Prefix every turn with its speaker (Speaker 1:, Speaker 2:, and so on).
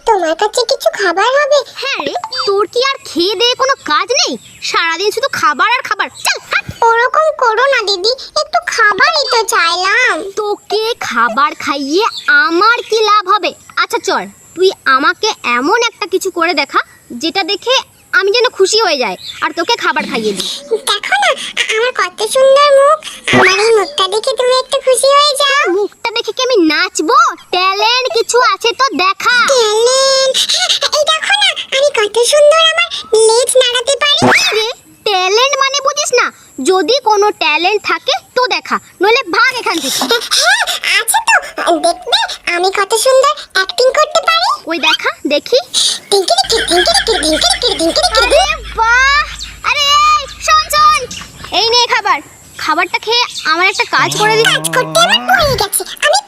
Speaker 1: তোমার কাছে কিছু খাবার হবে?
Speaker 2: হ্যাঁ রে, তোর কি আর খেয়ে দিয়ে কোনো কাজ নেই? সারাদিন শুধু খাবার আর খাবার। চল হাট।
Speaker 1: ওরকম করো না দিদি, একটু খাবারই তো চাইলাম।
Speaker 2: তোকে খাবার খাইয়ে আমার কি লাভ হবে? আচ্ছা চল, তুই আমাকে এমন একটা কিছু করে দেখা যেটা দেখে আমি যেন খুশি হয়ে যায় আর তোকে খাবার খাইয়ে দিই।
Speaker 1: দেখো না আমার কত সুন্দর মুখ, আমার এই মুখটা দেখে তুমি একটু খুশি হয়ে যাও।
Speaker 2: মুখটা দেখে কি আমি নাচবো? ট্যালেন্ট কিছু আছে তো দেখা।
Speaker 1: ট্যালেন্ট? এই দেখো না আমি কত সুন্দর আমার লেজ নাড়াতে পারি।
Speaker 2: কি রে, ট্যালেন্ট মানে বুঝিস না? যদি কোনো ট্যালেন্ট থাকে তো দেখা, নইলে ভাগ এখান থেকে।
Speaker 1: হ্যাঁ আছে তো, দেখবে আমি কত সুন্দর অ্যাক্টিং করতে পারি।
Speaker 2: ওই দেখা দেখি।
Speaker 1: টিঙ্কিরিকি টিঙ্কিরিকি টিঙ্কিরিকি টিঙ্কিরিকি।
Speaker 2: আরে বাহ! আরে এই শোন শোন, এই নে খাবার। খাবারটা খেয়ে আমার একটা কাজ করে দিস।
Speaker 1: কাজ করতে আমার হয়ে গেছে, আমি